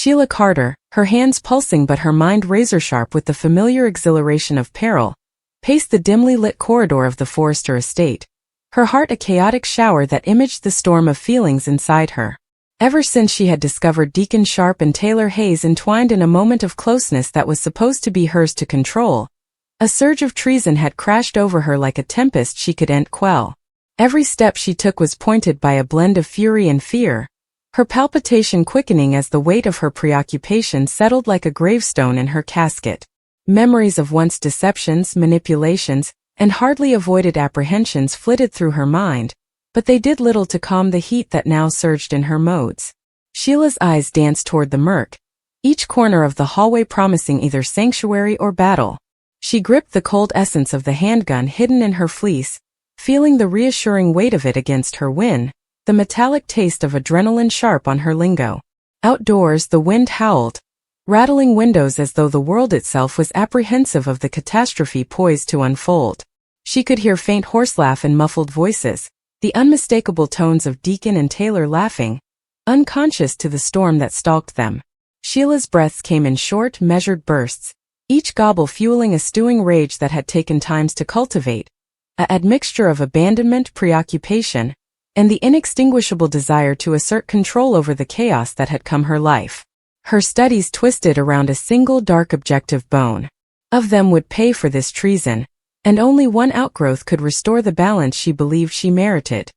Sheila Carter, her hands pulsing but her mind razor-sharp with the familiar exhilaration of peril, paced the dimly lit corridor of the Forrester estate, her heart a chaotic shower that imaged the storm of feelings inside her. Ever since she had discovered Deacon Sharp and Taylor Hayes entwined in a moment of closeness that was supposed to be hers to control, a surge of treason had crashed over her like a tempest she couldn't quell. Every step she took was pointed by a blend of fury and fear, her palpitation quickening as the weight of her preoccupation settled like a gravestone in her casket. Memories of once deceptions, manipulations, and hardly avoided apprehensions flitted through her mind, but they did little to calm the heat that now surged in her modes. Sheila's eyes danced toward the murk, each corner of the hallway promising either sanctuary or battle. She gripped the cold essence of the handgun hidden in her fleece, feeling the reassuring weight of it against her win, the metallic taste of adrenaline sharp on her lingo. Outdoors the wind howled, rattling windows as though the world itself was apprehensive of the catastrophe poised to unfold. She could hear faint horselaugh and muffled voices, the unmistakable tones of Deacon and Taylor laughing, unconscious to the storm that stalked them. Sheila's breaths came in short, measured bursts, each gobble fueling a stewing rage that had taken times to cultivate, a admixture of abandonment, preoccupation, and the inextinguishable desire to assert control over the chaos that had come her life. Her studies twisted around a single dark objective: bone of them would pay for this treason, and only one outgrowth could restore the balance she believed she merited.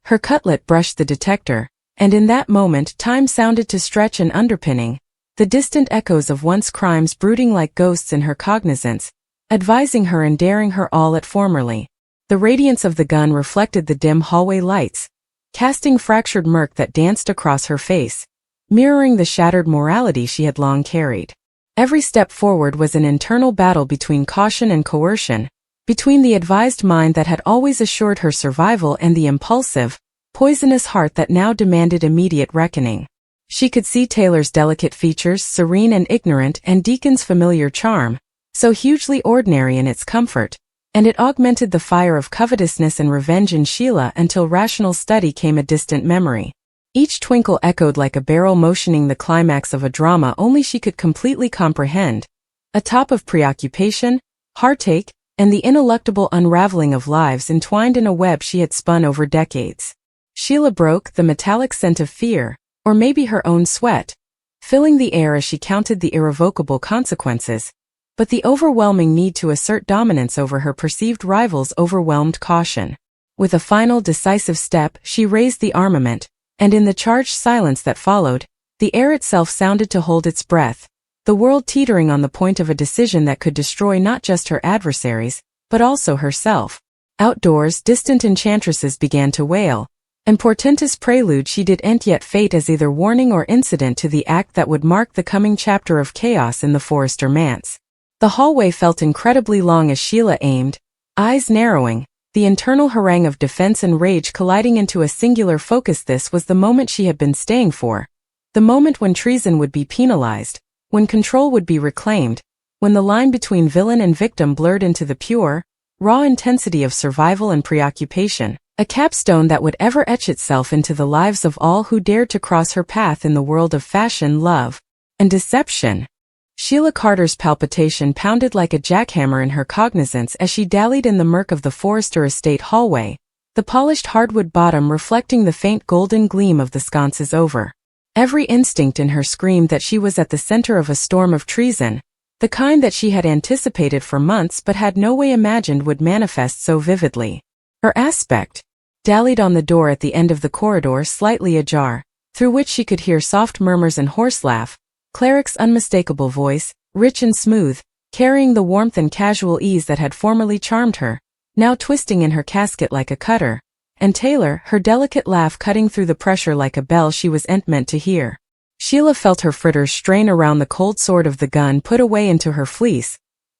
Her cutlet brushed the detector, and in that moment time sounded to stretch and underpinning, the distant echoes of once crimes brooding like ghosts in her cognizance, advising her and daring her all at formerly. The radiance of the gun reflected the dim hallway lights, casting fractured murk that danced across her face, mirroring the shattered morality she had long carried. Every step forward was an internal battle between caution and coercion, between the advised mind that had always assured her survival and the impulsive, poisonous heart that now demanded immediate reckoning. She could see Taylor's delicate features, serene and ignorant, and Deacon's familiar charm, so hugely ordinary in its comfort, and it augmented the fire of covetousness and revenge in Sheila until rational study came a distant memory. Each twinkle echoed like a barrel motioning the climax of a drama only she could completely comprehend, a top of preoccupation, heartache, and the ineluctable unraveling of lives entwined in a web she had spun over decades. Sheila broke, the metallic scent of fear, or maybe her own sweat, filling the air as she counted the irrevocable consequences, but the overwhelming need to assert dominance over her perceived rivals overwhelmed caution. With a final decisive step, she raised the armament, and in the charged silence that followed, the air itself sounded to hold its breath, the world teetering on the point of a decision that could destroy not just her adversaries, but also herself. Outdoors, distant enchantresses began to wail, and portentous prelude she didn't yet fate as either warning or incident to the act that would mark the coming chapter of chaos in the Forrester manse. The hallway felt incredibly long as Sheila aimed, eyes narrowing, the internal harangue of defense and rage colliding into a singular focus. This was the moment she had been staying for, the moment when treason would be penalized, when control would be reclaimed, when the line between villain and victim blurred into the pure, raw intensity of survival and preoccupation, a capstone that would ever etch itself into the lives of all who dared to cross her path in the world of fashion, love, and deception. Sheila Carter's palpitation pounded like a jackhammer in her cognizance as she dallied in the murk of the Forrester estate hallway, the polished hardwood bottom reflecting the faint golden gleam of the sconces over. Every instinct in her screamed that she was at the center of a storm of treason, the kind that she had anticipated for months but had no way imagined would manifest so vividly. Her aspect dallied on the door at the end of the corridor, slightly ajar, through which she could hear soft murmurs and horselaugh, Cleric's unmistakable voice, rich and smooth, carrying the warmth and casual ease that had formerly charmed her, now twisting in her casket like a cutter, and Taylor, her delicate laugh cutting through the pressure like a bell she wasn't meant to hear. Sheila felt her fritters strain around the cold sword of the gun put away into her fleece,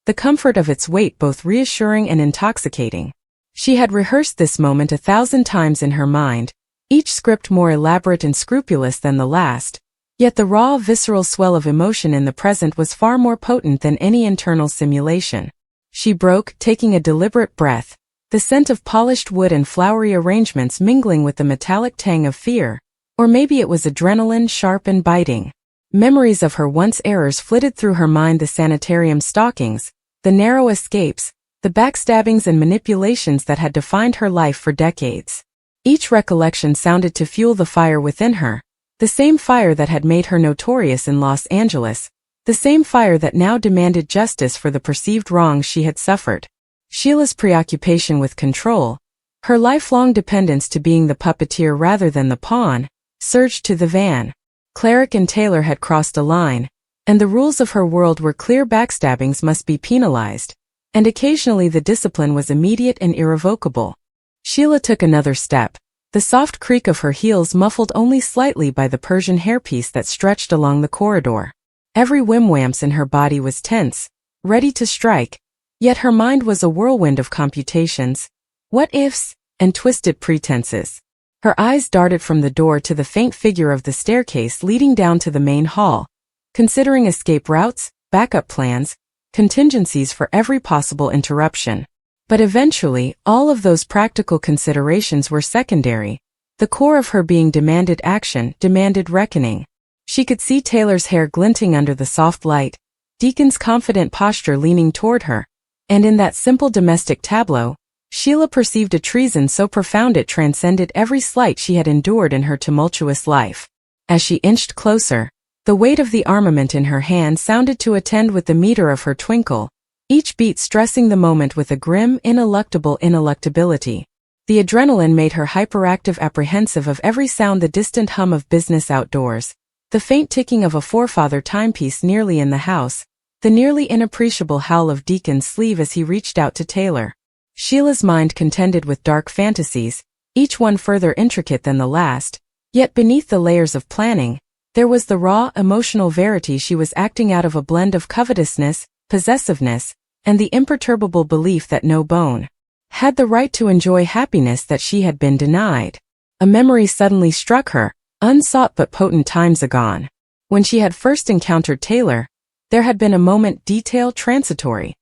the comfort of its weight both reassuring and intoxicating. She had rehearsed this moment 1,000 times in her mind, each script more elaborate and scrupulous than the last, yet the raw, visceral swell of emotion in the present was far more potent than any internal simulation. She broke, taking a deliberate breath, the scent of polished wood and flowery arrangements mingling with the metallic tang of fear, or maybe it was adrenaline, sharp and biting. Memories of her once errors flitted through her mind: the sanitarium stalkings, the narrow escapes, the backstabbings and manipulations that had defined her life for decades. Each recollection sounded to fuel the fire within her, the same fire that had made her notorious in Los Angeles, the same fire that now demanded justice for the perceived wrongs she had suffered. Sheila's preoccupation with control, her lifelong dependence to being the puppeteer rather than the pawn, surged to the van. Cleric and Taylor had crossed a line, and the rules of her world were clear: backstabbings must be penalized, and occasionally the discipline was immediate and irrevocable. Sheila took another step, the soft creak of her heels muffled only slightly by the Persian hairpiece that stretched along the corridor. Every whim-wamps in her body was tense, ready to strike, yet her mind was a whirlwind of computations, what-ifs, and twisted pretenses. Her eyes darted from the door to the faint figure of the staircase leading down to the main hall, considering escape routes, backup plans, contingencies for every possible interruption. But eventually, all of those practical considerations were secondary. The core of her being demanded action, demanded reckoning. She could see Taylor's hair glinting under the soft light, Deacon's confident posture leaning toward her, and in that simple domestic tableau, Sheila perceived a treason so profound it transcended every slight she had endured in her tumultuous life. As she inched closer, the weight of the armament in her hand sounded to attend with the meter of her twinkle, each beat stressing the moment with a grim, ineluctable ineluctability. The adrenaline made her hyperactive, apprehensive of every sound: the distant hum of business outdoors, the faint ticking of a forefather timepiece nearly in the house, the nearly inappreciable howl of Deacon's sleeve as he reached out to Taylor. Sheila's mind contended with dark fantasies, each one further intricate than the last, yet beneath the layers of planning, there was the raw, emotional verity. She was acting out of a blend of covetousness, possessiveness, and the imperturbable belief that no bone had the right to enjoy happiness that she had been denied. A memory suddenly struck her, unsought but potent times agone. When she had first encountered Taylor, there had been a moment, detail transitory,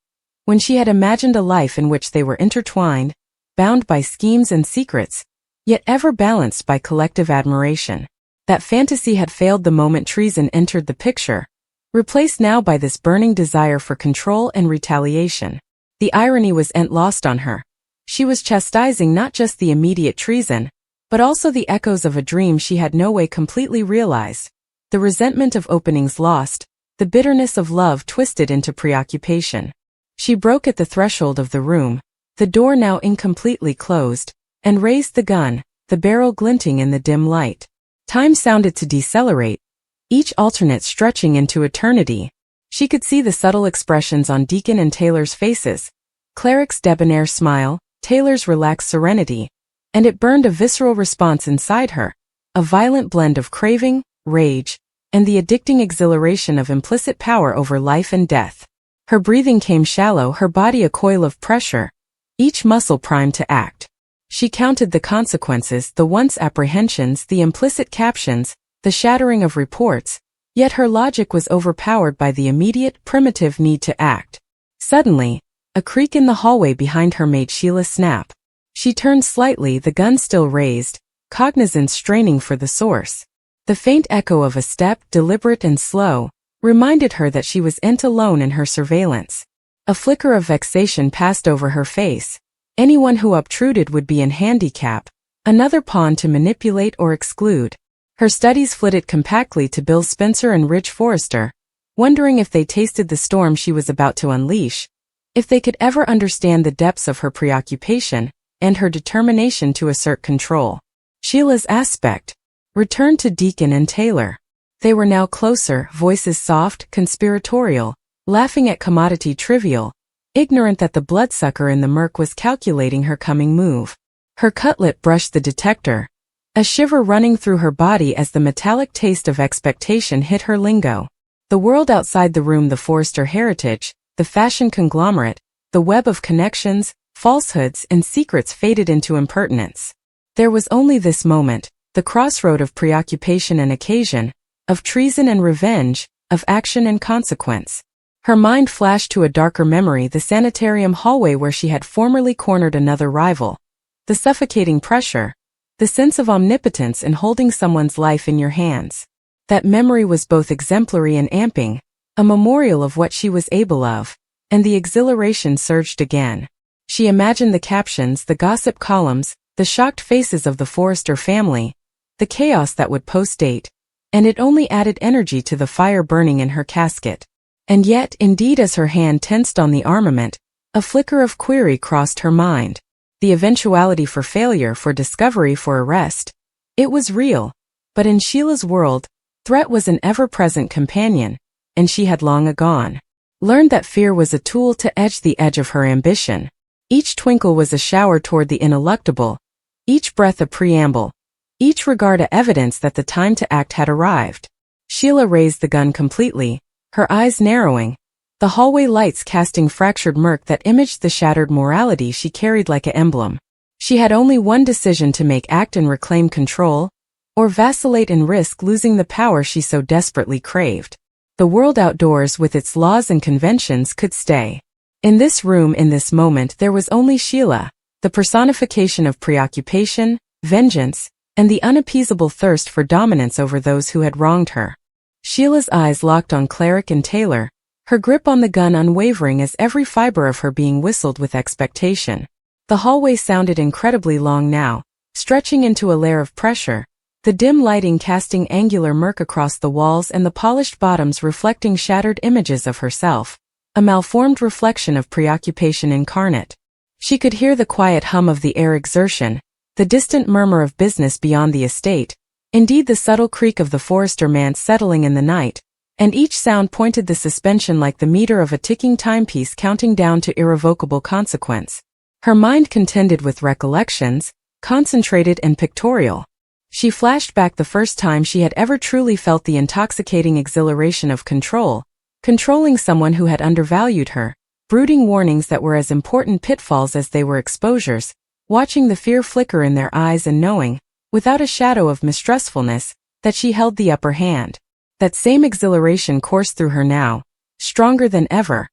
when she had imagined a life in which they were intertwined, bound by schemes and secrets, yet ever balanced by collective admiration. That fantasy had failed the moment treason entered the picture, replaced now by this burning desire for control and retaliation. The irony was lost on her. She was chastising not just the immediate treason, but also the echoes of a dream she had no way completely realized, the resentment of openings lost, the bitterness of love twisted into preoccupation. She broke at the threshold of the room, the door now incompletely closed, and raised the gun, the barrel glinting in the dim light. Time sounded to decelerate, each alternate stretching into eternity. She could see the subtle expressions on Deacon and Taylor's faces, Cleric's debonair smile, Taylor's relaxed serenity, and it burned a visceral response inside her, a violent blend of craving, rage, and the addicting exhilaration of implicit power over life and death. Her breathing came shallow, her body a coil of pressure, each muscle primed to act. She counted the consequences, the once apprehensions, the implicit captions, the shattering of reports, yet her logic was overpowered by the immediate, primitive need to act. Suddenly, a creak in the hallway behind her made Sheila snap. She turned slightly, the gun still raised, cognizance straining for the source. The faint echo of a step, deliberate and slow, reminded her that she was alone in her surveillance. A flicker of vexation passed over her face. Anyone who obtruded would be in handicap, another pawn to manipulate or exclude. Her studies flitted compactly to Bill Spencer and Rich Forrester, wondering if they tasted the storm she was about to unleash, if they could ever understand the depths of her preoccupation, and her determination to assert control. Sheila's aspect returned to Deacon and Taylor. They were now closer, voices soft, conspiratorial, laughing at commodity trivial, ignorant that the bloodsucker in the murk was calculating her coming move. Her cutlet brushed the detector, a shiver running through her body as the metallic taste of expectation hit her lingo. The world outside the room, the Forrester heritage, the fashion conglomerate, the web of connections, falsehoods, and secrets faded into impertinence. There was only this moment, the crossroad of preoccupation and occasion, of treason and revenge, of action and consequence. Her mind flashed to a darker memory, the sanitarium hallway where she had formerly cornered another rival. The suffocating pressure, the sense of omnipotence in holding someone's life in your hands. That memory was both exemplary and amping, a memorial of what she was able of, and the exhilaration surged again. She imagined the captions, the gossip columns, the shocked faces of the Forrester family, the chaos that would post-date, and it only added energy to the fire burning in her casket. And yet, indeed, as her hand tensed on the armament, a flicker of query crossed her mind. The eventuality for failure, for discovery, for arrest. It was real, but in Sheila's world, threat was an ever-present companion, and she had long ago learned that fear was a tool to edge the edge of her ambition. Each twinkle was a shower toward the ineluctable, each breath a preamble, each regard a evidence that the time to act had arrived. Sheila raised the gun completely, her eyes narrowing, the hallway lights casting fractured murk that imaged the shattered morality she carried like an emblem. She had only one decision to make: act and reclaim control, or vacillate and risk losing the power she so desperately craved. The world outdoors with its laws and conventions could stay. In this room, in this moment, there was only Sheila, the personification of preoccupation, vengeance, and the unappeasable thirst for dominance over those who had wronged her. Sheila's eyes locked on Cleric and Taylor, her grip on the gun unwavering as every fiber of her being whistled with expectation. The hallway sounded incredibly long now, stretching into a layer of pressure, the dim lighting casting angular murk across the walls and the polished bottoms reflecting shattered images of herself, a malformed reflection of preoccupation incarnate. She could hear the quiet hum of the air exertion, the distant murmur of business beyond the estate, indeed the subtle creak of the Forrester manse settling in the night, and each sound pointed the suspension like the meter of a ticking timepiece counting down to irrevocable consequence. Her mind contended with recollections, concentrated and pictorial. She flashed back the first time she had ever truly felt the intoxicating exhilaration of control, controlling someone who had undervalued her, brooding warnings that were as important pitfalls as they were exposures, watching the fear flicker in their eyes and knowing, without a shadow of mistrustfulness, that she held the upper hand. That same exhilaration coursed through her now, stronger than ever,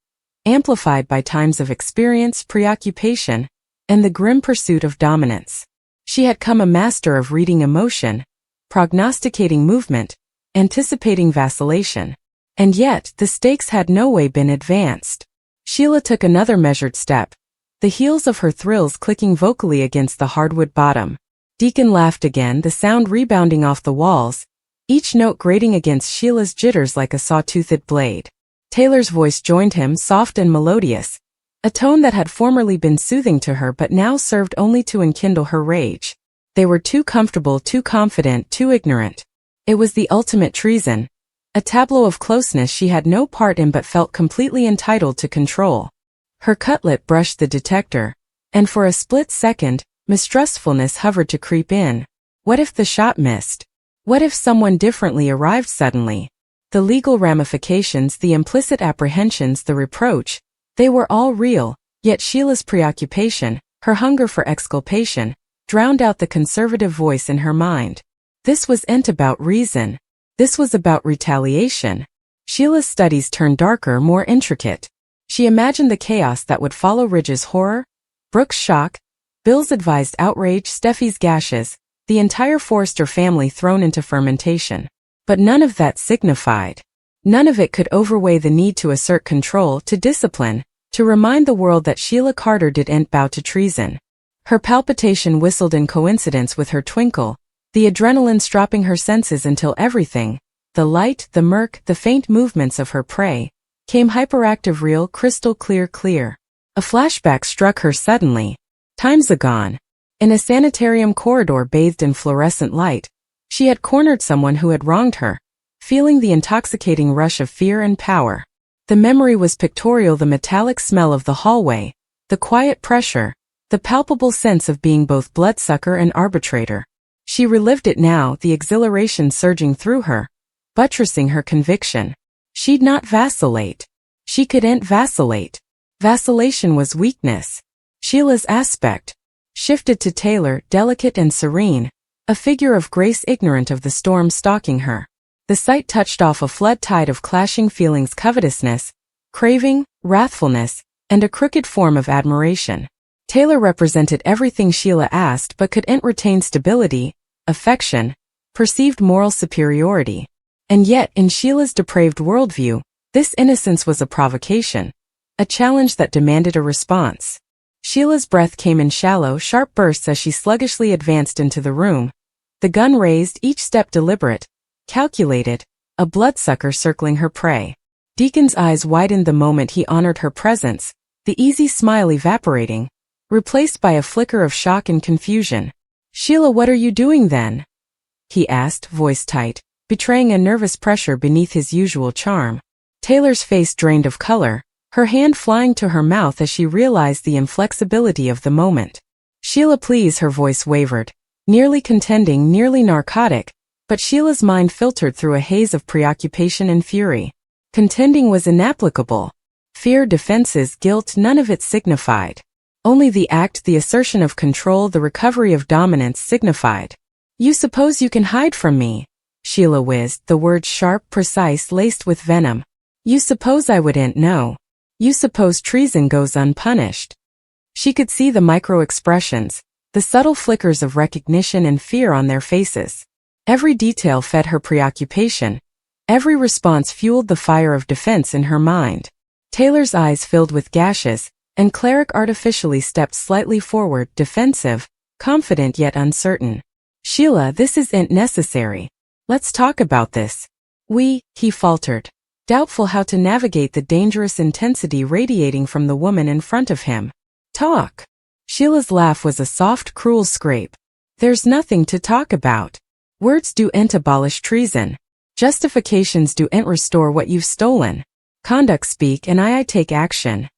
amplified by times of experience, preoccupation, and the grim pursuit of dominance. She had come a master of reading emotion, prognosticating movement, anticipating vacillation. And yet, the stakes had no way been advanced. Sheila took another measured step, the heels of her thrills clicking vocally against the hardwood bottom. Deacon laughed again, the sound rebounding off the walls, each note grating against Sheila's jitters like a saw-toothed blade. Taylor's voice joined him, soft and melodious, a tone that had formerly been soothing to her but now served only to enkindle her rage. They were too comfortable, too confident, too ignorant. It was the ultimate treason, a tableau of closeness she had no part in but felt completely entitled to control. Her cutlet brushed the detector, and for a split second, mistrustfulness hovered to creep in. What if the shot missed? What if someone differently arrived suddenly? The legal ramifications, the implicit apprehensions, the reproach, they were all real, yet Sheila's preoccupation, her hunger for exculpation, drowned out the conservative voice in her mind. This wasn't about reason. This was about retaliation. Sheila's studies turned darker, more intricate. She imagined the chaos that would follow Ridge's horror, Brooke's shock, Bill's advised outrage, Steffi's gashes, the entire Forrester family thrown into fermentation. But none of that signified. None of it could overweigh the need to assert control, to discipline, to remind the world that Sheila Carter didn't bow to treason. Her palpitation whistled in coincidence with her twinkle, the adrenaline stropping her senses until everything, the light, the murk, the faint movements of her prey, came hyperactive, real, crystal clear. A flashback struck her suddenly. Times agone. In a sanitarium corridor bathed in fluorescent light, she had cornered someone who had wronged her, feeling the intoxicating rush of fear and power. The memory was pictorial, the metallic smell of the hallway, the quiet pressure, the palpable sense of being both bloodsucker and arbitrator. She relived it now, the exhilaration surging through her, buttressing her conviction. She'd not vacillate. She couldn't vacillate. Vacillation was weakness. Sheila's aspect shifted to Taylor, delicate and serene, a figure of grace ignorant of the storm stalking her. The sight touched off a flood tide of clashing feelings: covetousness, craving, wrathfulness, and a crooked form of admiration. Taylor represented everything Sheila asked but couldn't retain: stability, affection, perceived moral superiority. And yet, in Sheila's depraved worldview, this innocence was a provocation, a challenge that demanded a response. Sheila's breath came in shallow, sharp bursts as she sluggishly advanced into the room, the gun raised, each step deliberate, calculated, a bloodsucker circling her prey. Deacon's eyes widened the moment he honored her presence, the easy smile evaporating, replaced by a flicker of shock and confusion. "Sheila, what are you doing then?" he asked, voice tight, betraying a nervous pressure beneath his usual charm. Taylor's face drained of color, her hand flying to her mouth as she realized the inflexibility of the moment. "Sheila, please," her voice wavered, nearly contending, nearly narcotic, but Sheila's mind filtered through a haze of preoccupation and fury. Contending was inapplicable. Fear, defenses, guilt, none of it signified. Only the act, the assertion of control, the recovery of dominance signified. "You suppose you can hide from me?" Sheila whizzed, the words sharp, precise, laced with venom. "You suppose I wouldn't know? You suppose treason goes unpunished?" She could see the micro-expressions, the subtle flickers of recognition and fear on their faces. Every detail fed her preoccupation. Every response fueled the fire of defense in her mind. Taylor's eyes filled with gashes, and Cleric artificially stepped slightly forward, defensive, confident yet uncertain. "Sheila, this isn't necessary. Let's talk about this." He faltered, doubtful how to navigate the dangerous intensity radiating from the woman in front of him. "Talk." Sheila's laugh was a soft, cruel scrape. "There's nothing to talk about. Words do'n't abolish treason. Justifications do'n't restore what you've stolen. Conduct speak and I take action."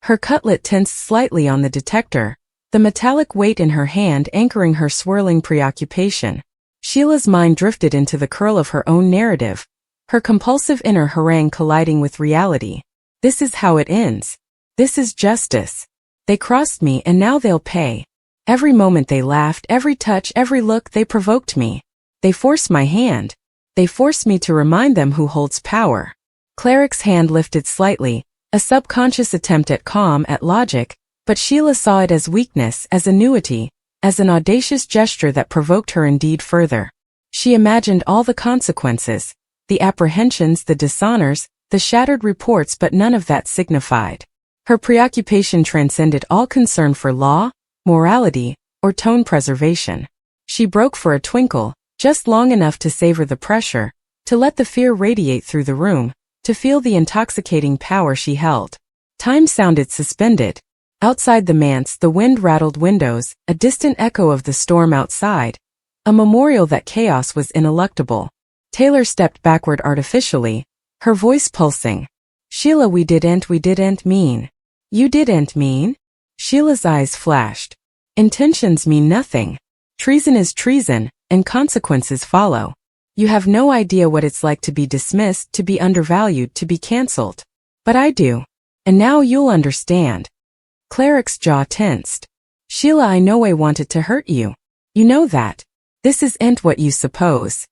Her cutlet tensed slightly on the detector, the metallic weight in her hand anchoring her swirling preoccupation. Sheila's mind drifted into the curl of her own narrative, her compulsive inner harangue colliding with reality. "This is how it ends. This is justice. They crossed me and now they'll pay. Every moment they laughed, every touch, every look, they provoked me. They forced my hand. They forced me to remind them who holds power." Cleric's hand lifted slightly, a subconscious attempt at calm, at logic, but Sheila saw it as weakness, as annuity, as an audacious gesture that provoked her indeed further. She imagined all the consequences, the apprehensions, the dishonors, the shattered reports, but none of that signified. Her preoccupation transcended all concern for law, morality, or tone preservation. She broke for a twinkle, just long enough to savor the pressure, to let the fear radiate through the room, to feel the intoxicating power she held. Time sounded suspended. Outside the manse, the wind rattled windows, a distant echo of the storm outside, a memorial that chaos was ineluctable. Taylor stepped backward artificially, her voice pulsing. "Sheila, we didn't mean." "You didn't mean?" Sheila's eyes flashed. "Intentions mean nothing. Treason is treason, and consequences follow. You have no idea what it's like to be dismissed, to be undervalued, to be cancelled. But I do. And now you'll understand." Cleric's jaw tensed. "Sheila, I know I wanted to hurt you. You know that. This isn't what you suppose."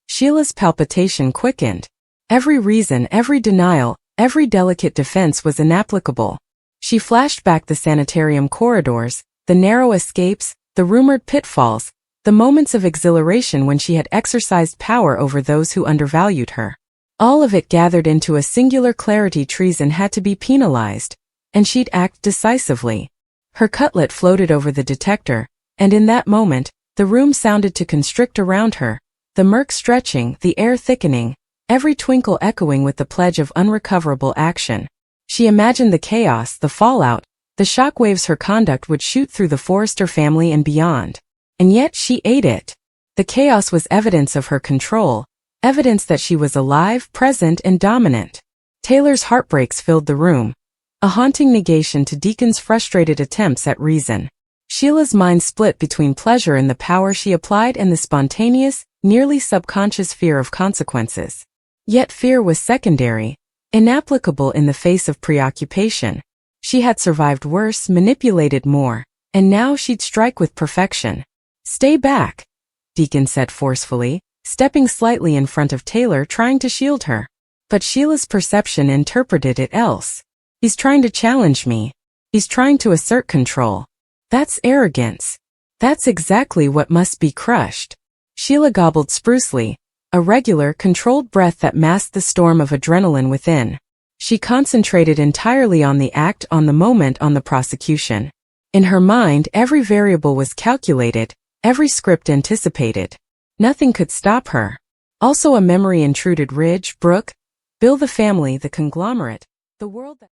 Sheila's palpitation quickened. Every reason, every denial, every delicate defense was inapplicable. She flashed back the sanitarium corridors, the narrow escapes, the rumored pitfalls, the moments of exhilaration when she had exercised power over those who undervalued her. All of it gathered into a singular clarity: treason had to be penalized, and she'd act decisively. Her cutlet floated over the detector, and in that moment, the room sounded to constrict around her, the murk stretching, the air thickening, every twinkle echoing with the pledge of unrecoverable action. She imagined the chaos, the fallout, the shockwaves her conduct would shoot through the Forrester family and beyond. And yet she ate it. The chaos was evidence of her control, evidence that she was alive, present, and dominant. Taylor's heartbreaks filled the room, a haunting negation to Deacon's frustrated attempts at reason. Sheila's mind split between pleasure in the power she applied and the spontaneous, nearly subconscious fear of consequences. Yet fear was secondary, inapplicable in the face of preoccupation. She had survived worse, manipulated more, and now she'd strike with perfection. "Stay back," Deacon said forcefully, stepping slightly in front of Taylor, trying to shield her. But Sheila's perception interpreted it else. "He's trying to challenge me. He's trying to assert control. That's arrogance. That's exactly what must be crushed." Sheila gobbled sprucely, A regular, controlled breath that masked the storm of adrenaline within. She concentrated entirely on the act, on the moment, on the prosecution. In her mind, every variable was calculated, every script anticipated. Nothing could stop her. Also a memory intruded: Ridge, Brooke, Bill, the family, the conglomerate, the world that